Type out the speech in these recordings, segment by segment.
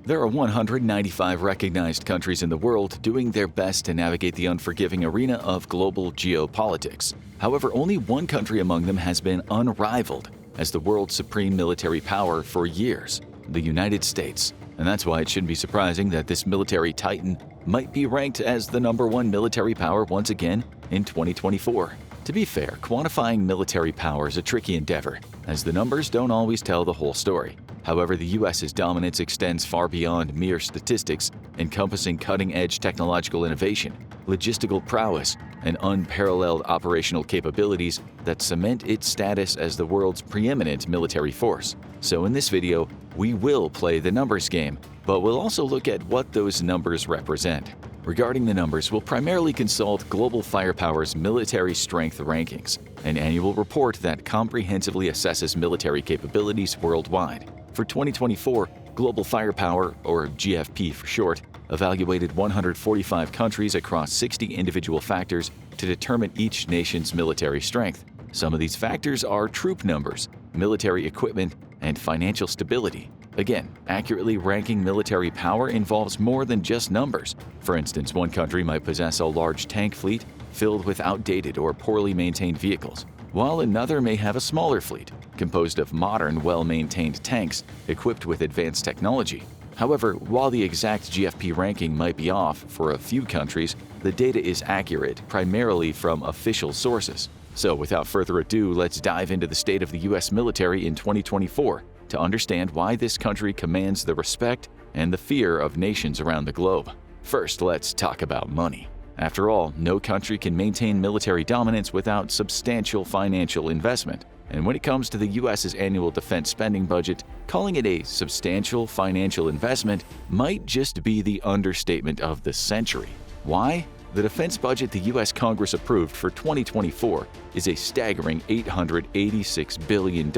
There are 195 recognized countries in the world doing their best to navigate the unforgiving arena of global geopolitics. However, only one country among them has been unrivaled as the world's supreme military power for years, the United States. And that's why it shouldn't be surprising that this military titan might be ranked as the #1 military power once again in 2024. To be fair, quantifying military power is a tricky endeavor, as the numbers don't always tell the whole story. However, the U.S.'s dominance extends far beyond mere statistics, encompassing cutting-edge technological innovation, logistical prowess, and unparalleled operational capabilities that cement its status as the world's preeminent military force. So in this video, we will play the numbers game, but we'll also look at what those numbers represent. Regarding the numbers, we'll primarily consult Global Firepower's Military Strength Rankings, an annual report that comprehensively assesses military capabilities worldwide. For 2024, Global Firepower, or GFP for short, evaluated 145 countries across 60 individual factors to determine each nation's military strength. Some of these factors are troop numbers, military equipment, and financial stability. Again, accurately ranking military power involves more than just numbers. For instance, one country might possess a large tank fleet filled with outdated or poorly maintained vehicles, while another may have a smaller fleet, composed of modern, well-maintained tanks equipped with advanced technology. However, while the exact GFP ranking might be off for a few countries, the data is accurate primarily from official sources. So without further ado, let's dive into the state of the US military in 2024 to understand why this country commands the respect and the fear of nations around the globe. First, let's talk about money. After all, no country can maintain military dominance without substantial financial investment. And when it comes to the US's annual defense spending budget, calling it a substantial financial investment might just be the understatement of the century. Why? The defense budget the US Congress approved for 2024 is a staggering $886 billion,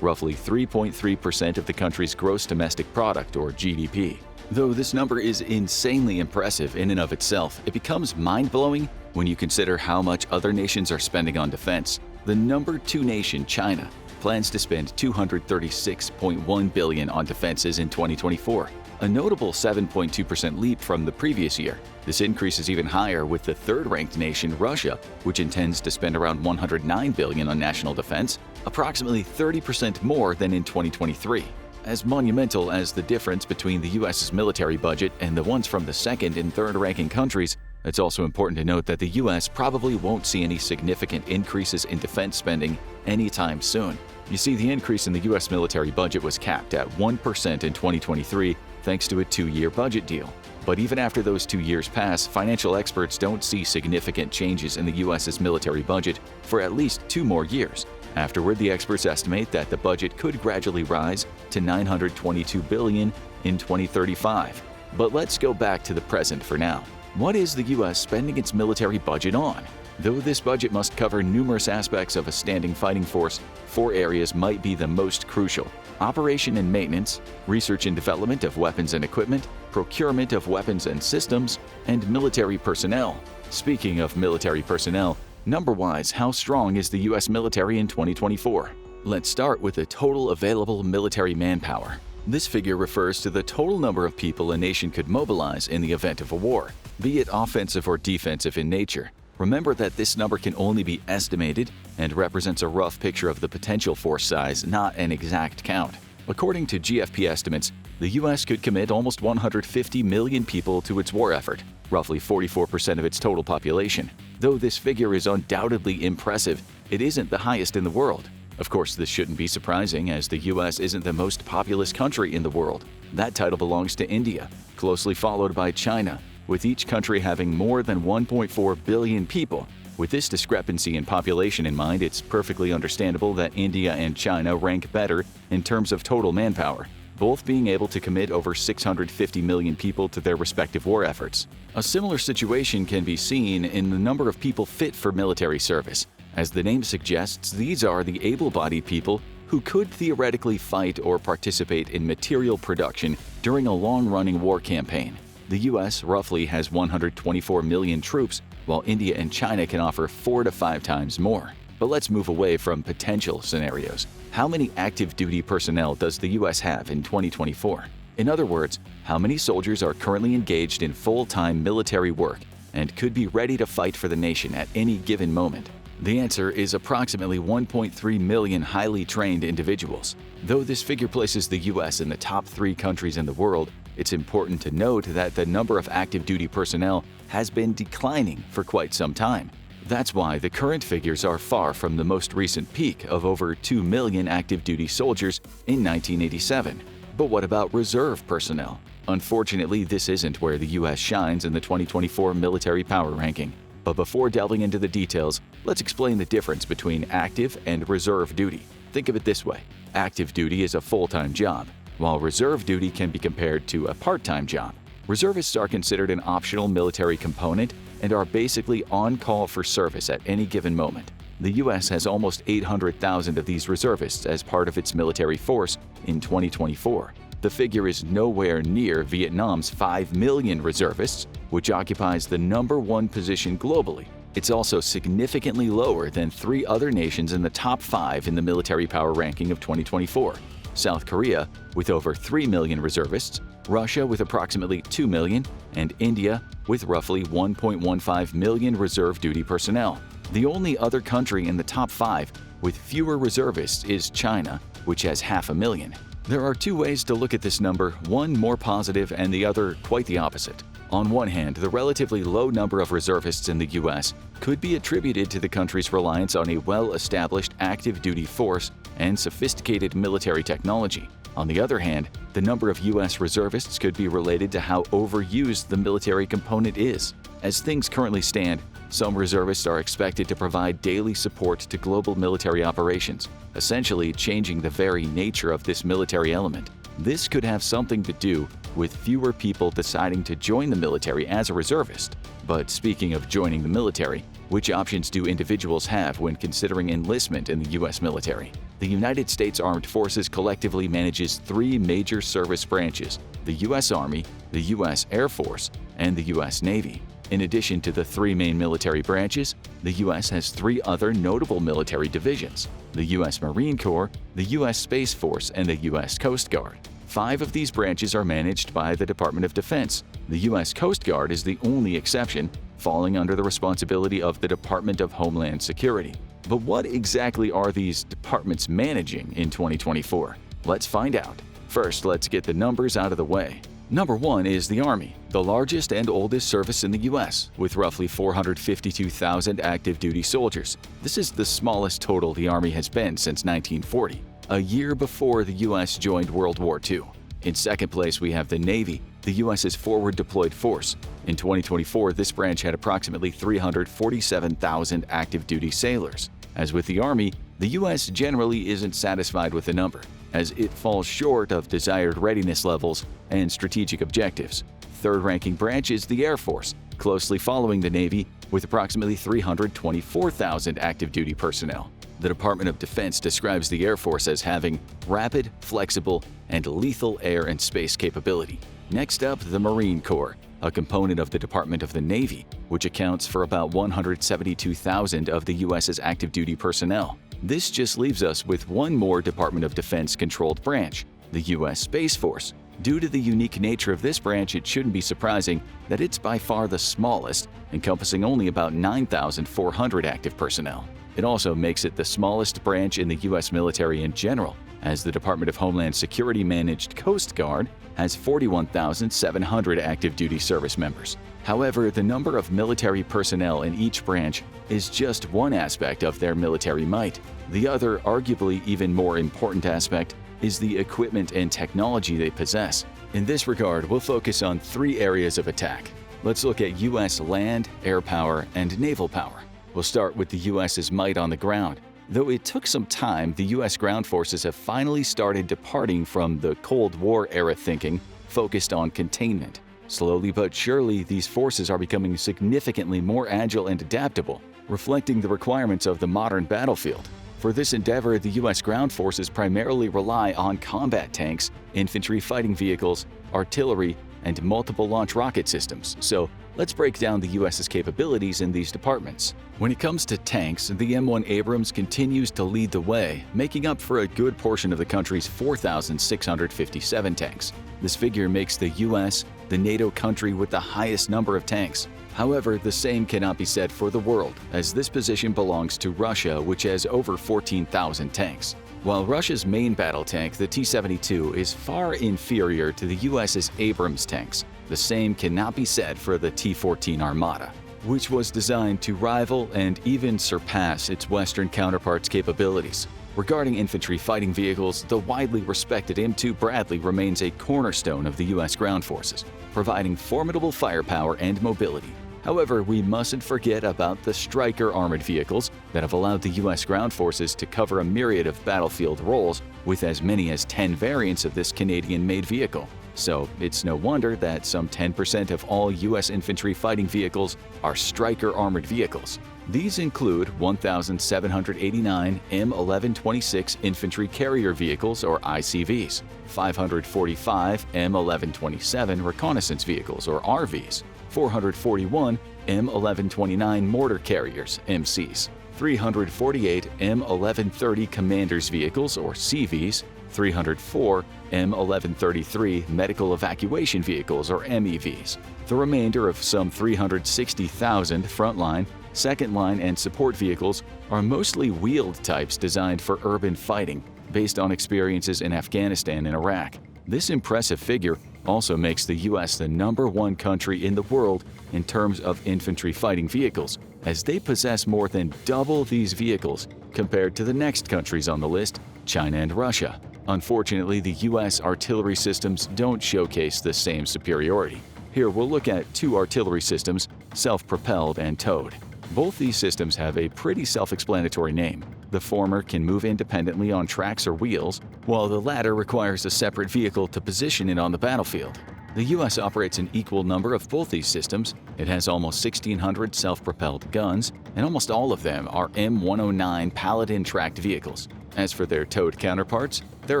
roughly 3.3% of the country's gross domestic product, or GDP. Though this number is insanely impressive in and of itself, it becomes mind-blowing when you consider how much other nations are spending on defense. The #2 nation, China, plans to spend $236.1 billion on defenses in 2024, a notable 7.2% leap from the previous year. This increase is even higher with the third-ranked nation, Russia, which intends to spend around $109 billion on national defense, approximately 30% more than in 2023. As monumental as the difference between the US's military budget and the ones from the second and third-ranking countries, it's also important to note that the US probably won't see any significant increases in defense spending anytime soon. You see, the increase in the US military budget was capped at 1% in 2023 thanks to a 2-year budget deal. But even after those 2 years pass, financial experts don't see significant changes in the US's military budget for at least 2 more years. Afterward, the experts estimate that the budget could gradually rise to $922 billion in 2035. But let's go back to the present for now. What is the US spending its military budget on? Though this budget must cover numerous aspects of a standing fighting force, 4 areas might be the most crucial: operation and maintenance, research and development of weapons and equipment, procurement of weapons and systems, and military personnel. Speaking of military personnel, number-wise, how strong is the US military in 2024? Let's start with the total available military manpower. This figure refers to the total number of people a nation could mobilize in the event of a war, be it offensive or defensive in nature. Remember that this number can only be estimated and represents a rough picture of the potential force size, not an exact count. According to GFP estimates, the US could commit almost 150 million people to its war effort, roughly 44% of its total population. Though this figure is undoubtedly impressive, it isn't the highest in the world. Of course, this shouldn't be surprising, as the US isn't the most populous country in the world. That title belongs to India, closely followed by China, with each country having more than 1.4 billion people. With this discrepancy in population in mind, it's perfectly understandable that India and China rank better in terms of total manpower, both being able to commit over 650 million people to their respective war efforts. A similar situation can be seen in the number of people fit for military service. As the name suggests, these are the able-bodied people who could theoretically fight or participate in material production during a long-running war campaign. The US roughly has 124 million troops, while India and China can offer 4 to 5 times more. But let's move away from potential scenarios. How many active duty personnel does the US have in 2024? In other words, how many soldiers are currently engaged in full-time military work and could be ready to fight for the nation at any given moment? The answer is approximately 1.3 million highly trained individuals. Though this figure places the U.S. in the top 3 countries in the world, it's important to note that the number of active duty personnel has been declining for quite some time. That's why the current figures are far from the most recent peak of over 2 million active duty soldiers in 1987. But what about reserve personnel? Unfortunately, this isn't where the U.S. shines in the 2024 military power ranking. But before delving into the details, let's explain the difference between active and reserve duty. Think of it this way. Active duty is a full-time job, while reserve duty can be compared to a part-time job. Reservists are considered an optional military component and are basically on call for service at any given moment. The U.S. has almost 800,000 of these reservists as part of its military force in 2024. The figure is nowhere near Vietnam's 5 million reservists, which occupies the #1 position globally. It's also significantly lower than 3 other nations in the top 5 in the military power ranking of 2024. South Korea, with over 3 million reservists, Russia with approximately 2 million, and India with roughly 1.15 million reserve duty personnel. The only other country in the top 5 with fewer reservists is China, which has 500,000. There are 2 ways to look at this number, one more positive and the other quite the opposite. On one hand, the relatively low number of reservists in the U.S. could be attributed to the country's reliance on a well-established active duty force and sophisticated military technology. On the other hand, the number of U.S. reservists could be related to how overused the military component is. As things currently stand, some reservists are expected to provide daily support to global military operations, essentially changing the very nature of this military element. This could have something to do with fewer people deciding to join the military as a reservist. But speaking of joining the military, which options do individuals have when considering enlistment in the U.S. military? The United States Armed Forces collectively manages 3 major service branches: the U.S. Army, the U.S. Air Force, and the U.S. Navy. In addition to the 3 main military branches, the U.S. has 3 other notable military divisions: the U.S. Marine Corps, the U.S. Space Force, and the U.S. Coast Guard. 5 of these branches are managed by the Department of Defense. The U.S. Coast Guard is the only exception, falling under the responsibility of the Department of Homeland Security. But what exactly are these departments managing in 2024? Let's find out. First, let's get the numbers out of the way. Number 1 is the Army, the largest and oldest service in the U.S., with roughly 452,000 active duty soldiers. This is the smallest total the Army has been since 1940, a year before the U.S. joined World War II. In second place, we have the Navy, the U.S.'s forward deployed force. In 2024, this branch had approximately 347,000 active duty sailors. As with the Army, the U.S. generally isn't satisfied with the number, as it falls short of desired readiness levels and strategic objectives. Third-ranking branch is the Air Force, closely following the Navy with approximately 324,000 active duty personnel. The Department of Defense describes the Air Force as having rapid, flexible, and lethal air and space capability. Next up, the Marine Corps, a component of the Department of the Navy, which accounts for about 172,000 of the U.S.'s active duty personnel. This just leaves us with one more Department of Defense-controlled branch, the U.S. Space Force. Due to the unique nature of this branch, it shouldn't be surprising that it's by far the smallest, encompassing only about 9,400 active personnel. It also makes it the smallest branch in the U.S. military in general, as the Department of Homeland Security-managed Coast Guard has 41,700 active duty service members. However, the number of military personnel in each branch is just one aspect of their military might. The other, arguably even more important aspect, is the equipment and technology they possess. In this regard, we'll focus on 3 areas of attack. Let's look at U.S. land, air power, and naval power. We'll start with the U.S.'s might on the ground. Though it took some time, the U.S. ground forces have finally started departing from the Cold War-era thinking focused on containment. Slowly but surely, these forces are becoming significantly more agile and adaptable, reflecting the requirements of the modern battlefield. For this endeavor, the U.S. ground forces primarily rely on combat tanks, infantry fighting vehicles, artillery, and multiple launch rocket systems, so let's break down the U.S.'s capabilities in these departments. When it comes to tanks, the M1 Abrams continues to lead the way, making up for a good portion of the country's 4,657 tanks. This figure makes the U.S. the NATO country with the highest number of tanks. However, the same cannot be said for the world, as this position belongs to Russia, which has over 14,000 tanks. While Russia's main battle tank, the T-72, is far inferior to the U.S.'s Abrams tanks, the same cannot be said for the T-14 Armata, which was designed to rival and even surpass its Western counterparts' capabilities. Regarding infantry fighting vehicles, the widely respected M2 Bradley remains a cornerstone of the U.S. ground forces, providing formidable firepower and mobility. However, we mustn't forget about the Stryker armored vehicles that have allowed the U.S. ground forces to cover a myriad of battlefield roles with as many as 10 variants of this Canadian-made vehicle. So it's no wonder that some 10% of all U.S. infantry fighting vehicles are Stryker armored vehicles. These include 1,789 M1126 infantry carrier vehicles or ICVs, 545 M1127 reconnaissance vehicles or RVs, 441 M1129 mortar carriers MCs, 348 M1130 commanders vehicles or CVs, 304 M1133 medical evacuation vehicles or MEVs. The remainder of some 360,000 frontline, second line, and support vehicles are mostly wheeled types designed for urban fighting based on experiences in Afghanistan and Iraq. This impressive figure also makes the U.S. the #1 country in the world in terms of infantry fighting vehicles, as they possess more than double these vehicles compared to the next countries on the list, China and Russia. Unfortunately, the U.S. artillery systems don't showcase the same superiority. Here we'll look at two artillery systems, self-propelled and towed. Both these systems have a pretty self-explanatory name. The former can move independently on tracks or wheels, while the latter requires a separate vehicle to position it on the battlefield. The U.S. operates an equal number of both these systems. It has almost 1,600 self-propelled guns, and almost all of them are M109 Paladin tracked vehicles. As for their towed counterparts, there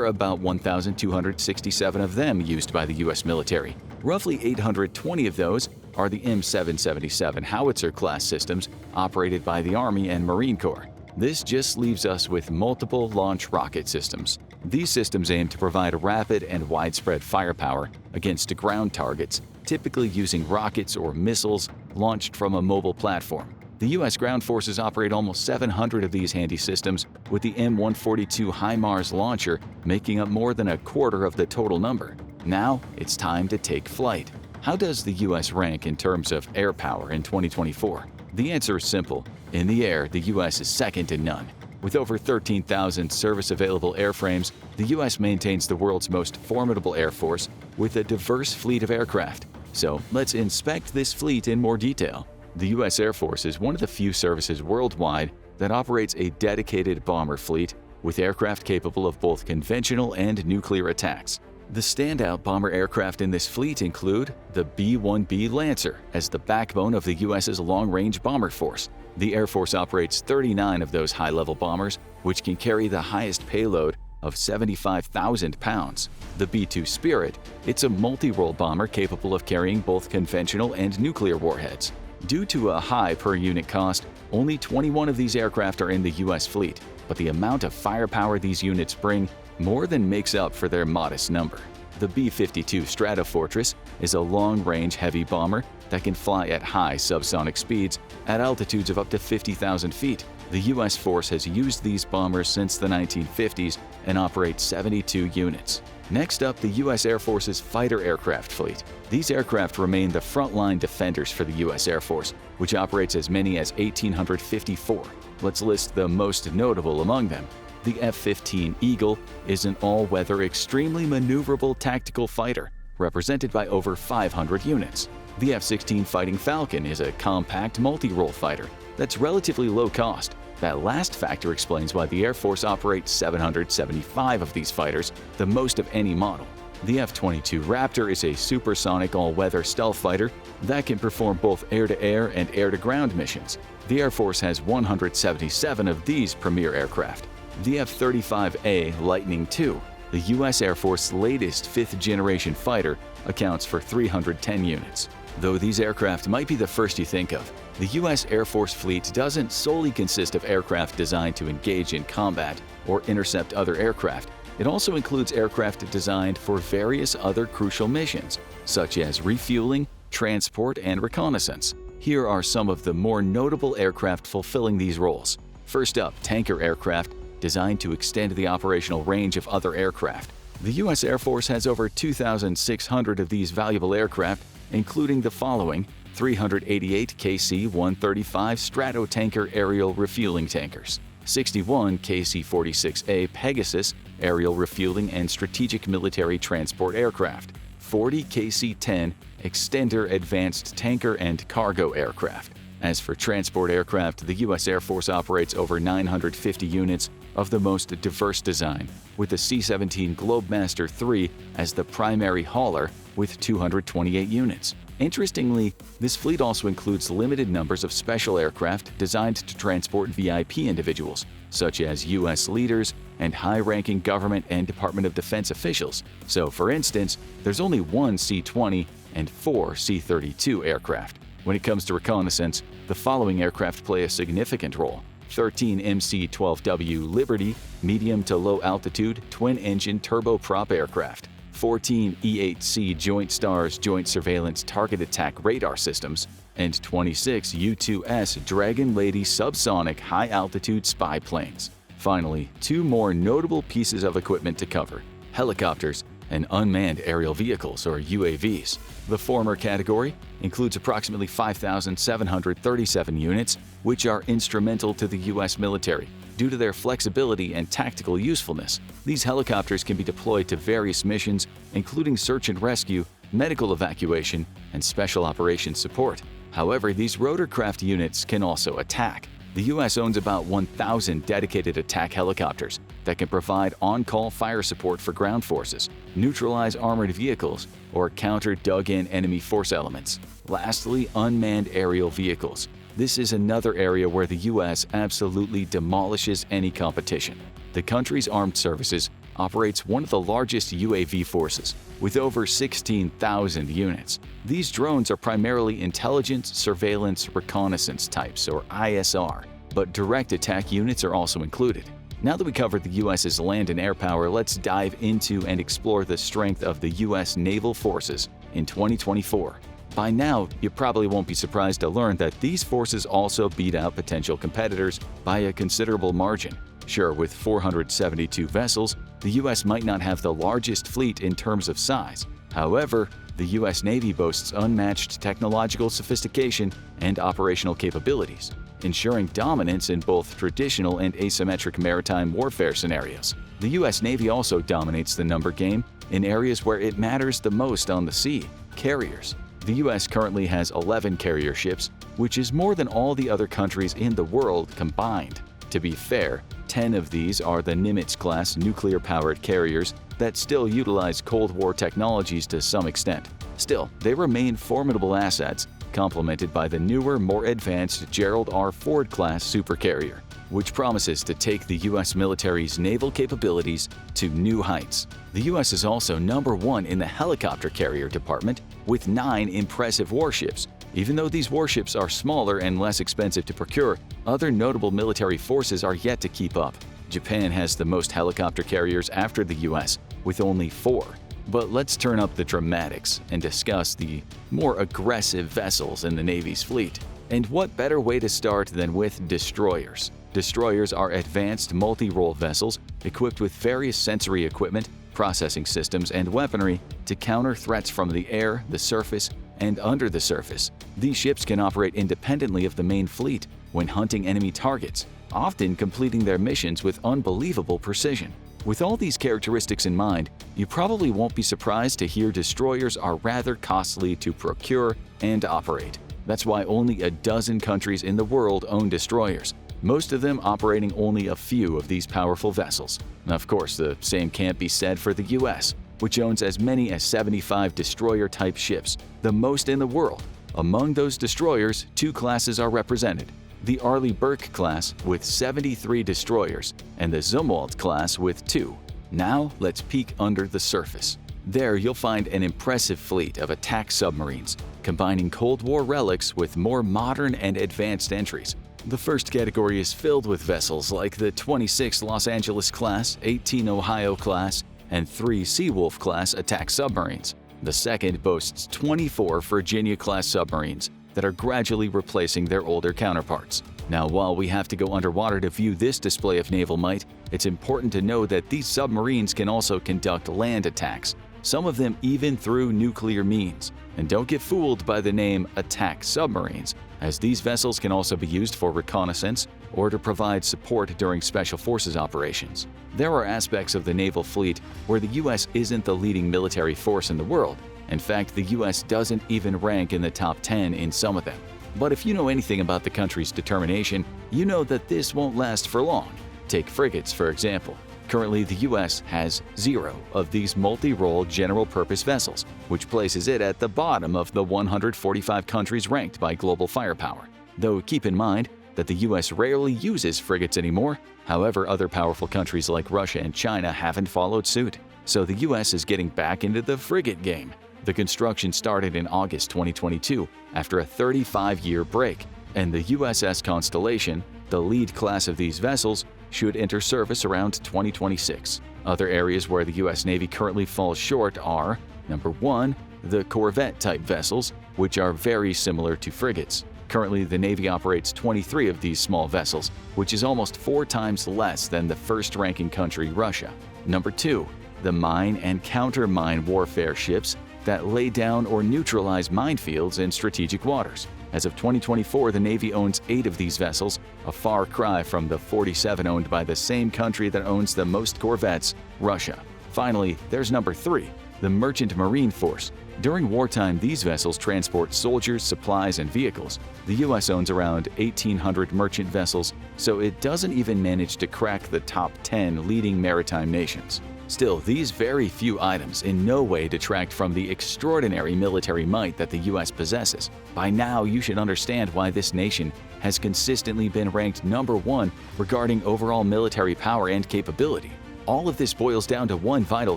are about 1,267 of them used by the U.S. military. Roughly 820 of those are the M777 howitzer-class systems operated by the Army and Marine Corps. This just leaves us with multiple launch rocket systems. These systems aim to provide rapid and widespread firepower against ground targets, typically using rockets or missiles launched from a mobile platform. The U.S. ground forces operate almost 700 of these handy systems, with the M142 HIMARS launcher making up more than a quarter of the total number. Now, it's time to take flight. How does the U.S. rank in terms of air power in 2024? The answer is simple. In the air, the U.S. is second to none. With over 13,000 service-available airframes, the U.S. maintains the world's most formidable air force with a diverse fleet of aircraft. So let's inspect this fleet in more detail. The U.S. Air Force is one of the few services worldwide that operates a dedicated bomber fleet with aircraft capable of both conventional and nuclear attacks. The standout bomber aircraft in this fleet include the B-1B Lancer as the backbone of the U.S.'s long-range bomber force. The Air Force operates 39 of those high-level bombers, which can carry the highest payload of 75,000 pounds. The B-2 Spirit, it's a multi-role bomber capable of carrying both conventional and nuclear warheads. Due to a high per-unit cost, only 21 of these aircraft are in the U.S. fleet, but the amount of firepower these units bring more than makes up for their modest number. The B-52 Stratofortress is a long-range heavy bomber that can fly at high subsonic speeds at altitudes of up to 50,000 feet. The U.S. force has used these bombers since the 1950s and operates 72 units. Next up, the U.S. Air Force's fighter aircraft fleet. These aircraft remain the frontline defenders for the U.S. Air Force, which operates as many as 1,854. Let's list the most notable among them. The F-15 Eagle is an all-weather, extremely maneuverable tactical fighter, represented by over 500 units. The F-16 Fighting Falcon is a compact multi-role fighter that's relatively low cost. That last factor explains why the Air Force operates 775 of these fighters, the most of any model. The F-22 Raptor is a supersonic all-weather stealth fighter that can perform both air-to-air and air-to-ground missions. The Air Force has 177 of these premier aircraft. The F-35A Lightning II, the U.S. Air Force's latest fifth-generation fighter, accounts for 310 units. Though these aircraft might be the first you think of, the U.S. Air Force fleet doesn't solely consist of aircraft designed to engage in combat or intercept other aircraft. It also includes aircraft designed for various other crucial missions, such as refueling, transport, and reconnaissance. Here are some of the more notable aircraft fulfilling these roles. First up, tanker aircraft, designed to extend the operational range of other aircraft. The U.S. Air Force has over 2,600 of these valuable aircraft, including the following: 388 KC-135 Stratotanker aerial refueling tankers, 61 KC-46A Pegasus aerial refueling and strategic military transport aircraft, 40 KC-10 Extender advanced tanker and cargo aircraft. As for transport aircraft, the U.S. Air Force operates over 950 units of the most diverse design, with the C-17 Globemaster III as the primary hauler with 228 units. Interestingly, this fleet also includes limited numbers of special aircraft designed to transport VIP individuals, such as U.S. leaders and high-ranking government and Department of Defense officials. So, for instance, there's only one C-20 and 4 C-32 aircraft. When it comes to reconnaissance, the following aircraft play a significant role: 13 MC-12W Liberty medium to low altitude twin-engine turboprop aircraft, 14 E-8C Joint Stars Joint Surveillance Target Attack Radar Systems, and 26 U-2S Dragon Lady subsonic high-altitude spy planes. Finally, two more notable pieces of equipment to cover: helicopters and unmanned aerial vehicles, or UAVs. The former category includes approximately 5,737 units, which are instrumental to the U.S. military due to their flexibility and tactical usefulness. These helicopters can be deployed to various missions, including search and rescue, medical evacuation, and special operations support. However, these rotorcraft units can also attack. The U.S. owns about 1,000 dedicated attack helicopters that can provide on-call fire support for ground forces, neutralize armored vehicles, or counter dug-in enemy force elements. Lastly, unmanned aerial vehicles. This is another area where the U.S. absolutely demolishes any competition. The country's armed services operates one of the largest UAV forces, with over 16,000 units. These drones are primarily intelligence, surveillance, reconnaissance types, or ISR, but direct attack units are also included. Now that we covered the U.S.'s land and air power, let's dive into and explore the strength of the U.S. naval forces in 2024. By now, you probably won't be surprised to learn that these forces also beat out potential competitors by a considerable margin. Sure, with 472 vessels, the U.S. might not have the largest fleet in terms of size. However, the U.S. Navy boasts unmatched technological sophistication and operational capabilities, ensuring dominance in both traditional and asymmetric maritime warfare scenarios. The U.S. Navy also dominates the number game in areas where it matters the most on the sea: carriers. The U.S. currently has 11 carrier ships, which is more than all the other countries in the world combined. To be fair, 10 of these are the Nimitz-class nuclear-powered carriers that still utilize Cold War technologies to some extent. Still, they remain formidable assets, complemented by the newer, more advanced Gerald R. Ford-class supercarrier, which promises to take the U.S. military's naval capabilities to new heights. The U.S. is also number one in the helicopter carrier department, with 9 impressive warships. Even though these warships are smaller and less expensive to procure, other notable military forces are yet to keep up. Japan has the most helicopter carriers after the U.S., with only 4. But let's turn up the dramatics and discuss the more aggressive vessels in the Navy's fleet. And what better way to start than with destroyers? Destroyers are advanced multi-role vessels equipped with various sensory equipment, processing systems, and weaponry to counter threats from the air, the surface, and under the surface. These ships can operate independently of the main fleet when hunting enemy targets, often completing their missions with unbelievable precision. With all these characteristics in mind, you probably won't be surprised to hear destroyers are rather costly to procure and operate. That's why only a dozen countries in the world own destroyers, most of them operating only a few of these powerful vessels. Of course, the same can't be said for the U.S., which owns as many as 75 destroyer-type ships, the most in the world. Among those destroyers, 2 classes are represented: the Arleigh Burke class with 73 destroyers and the Zumwalt class with 2. Now let's peek under the surface. There you'll find an impressive fleet of attack submarines, combining Cold War relics with more modern and advanced entries. The first category is filled with vessels like the 26 Los Angeles class, 18 Ohio class, and 3 Seawolf class attack submarines. The second boasts 24 Virginia class submarines that are gradually replacing their older counterparts. Now, while we have to go underwater to view this display of naval might, it's important to know that these submarines can also conduct land attacks, some of them even through nuclear means. And don't get fooled by the name attack submarines, as these vessels can also be used for reconnaissance or to provide support during special forces operations. There are aspects of the naval fleet where the U.S. isn't the leading military force in the world. In fact, the U.S. doesn't even rank in the top 10 in some of them. But if you know anything about the country's determination, you know that this won't last for long. Take frigates, for example. Currently, the U.S. has 0 of these multi-role general-purpose vessels, which places it at the bottom of the 145 countries ranked by global firepower. Though keep in mind that the U.S. rarely uses frigates anymore. However, other powerful countries like Russia and China haven't followed suit. So the U.S. is getting back into the frigate game. The construction started in August 2022 after a 35-year break, and the USS Constellation, the lead class of these vessels, should enter service around 2026. Other areas where the U.S. Navy currently falls short are, number 1, the Corvette-type vessels, which are very similar to frigates. Currently, the Navy operates 23 of these small vessels, which is almost 4 times less than the first-ranking country, Russia. Number 2, the mine and counter-mine warfare ships that lay down or neutralize minefields in strategic waters. As of 2024, the Navy owns 8 of these vessels, a far cry from the 47 owned by the same country that owns the most corvettes, Russia. Finally, there's number 3, the Merchant Marine Force. During wartime, these vessels transport soldiers, supplies, and vehicles. The U.S. owns around 1,800 merchant vessels, so it doesn't even manage to crack the top 10 leading maritime nations. Still, these very few items in no way detract from the extraordinary military might that the U.S. possesses. By now, you should understand why this nation has consistently been ranked number 1 regarding overall military power and capability. All of this boils down to one vital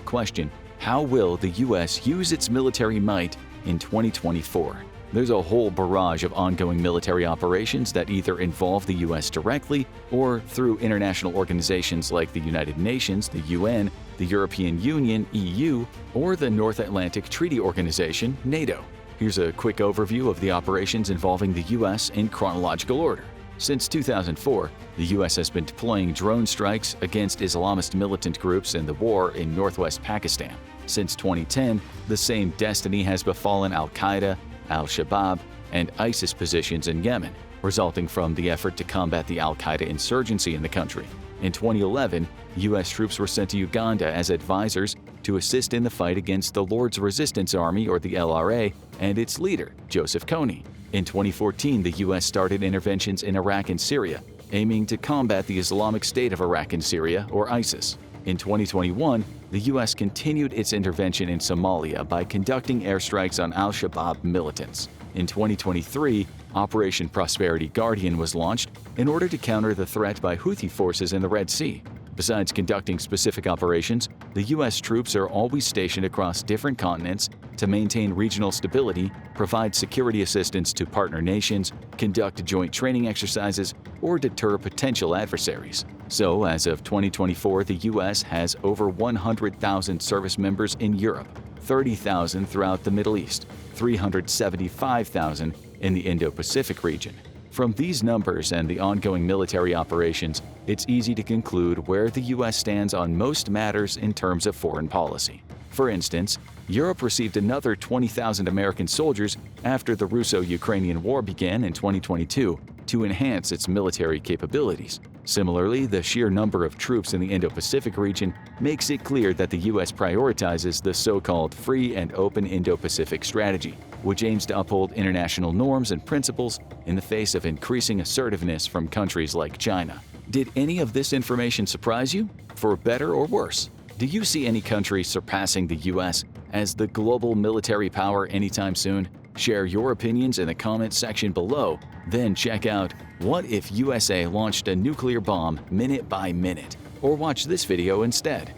question: how will the U.S. use its military might in 2024? There's a whole barrage of ongoing military operations that either involve the U.S. directly or through international organizations like the United Nations, the UN, the European Union, EU, or the North Atlantic Treaty Organization, NATO. Here's a quick overview of the operations involving the U.S. in chronological order. Since 2004, the U.S. has been deploying drone strikes against Islamist militant groups in the war in northwest Pakistan. Since 2010, the same destiny has befallen Al-Qaeda, Al-Shabaab, and ISIS positions in Yemen, resulting from the effort to combat the Al-Qaeda insurgency in the country. In 2011, U.S. troops were sent to Uganda as advisors to assist in the fight against the Lord's Resistance Army, or the LRA, and its leader, Joseph Kony. In 2014, the U.S. started interventions in Iraq and Syria, aiming to combat the Islamic State of Iraq and Syria, or ISIS. In 2021, the U.S. continued its intervention in Somalia by conducting airstrikes on al-Shabaab militants. In 2023, Operation Prosperity Guardian was launched in order to counter the threat by Houthi forces in the Red Sea. Besides conducting specific operations, the U.S. troops are always stationed across different continents to maintain regional stability, provide security assistance to partner nations, conduct joint training exercises, or deter potential adversaries. So, as of 2024, the U.S. has over 100,000 service members in Europe, 30,000 throughout the Middle East, 375,000 in the Indo-Pacific region. From these numbers and the ongoing military operations, it's easy to conclude where the U.S. stands on most matters in terms of foreign policy. For instance, Europe received another 20,000 American soldiers after the Russo-Ukrainian War began in 2022 to enhance its military capabilities. Similarly, the sheer number of troops in the Indo-Pacific region makes it clear that the U.S. prioritizes the so-called free and open Indo-Pacific strategy, which aims to uphold international norms and principles in the face of increasing assertiveness from countries like China. Did any of this information surprise you? For better or worse? Do you see any country surpassing the U.S. as the global military power anytime soon? Share your opinions in the comments section below, then check out What If USA Launched a Nuclear Bomb Minute by Minute, or watch this video instead.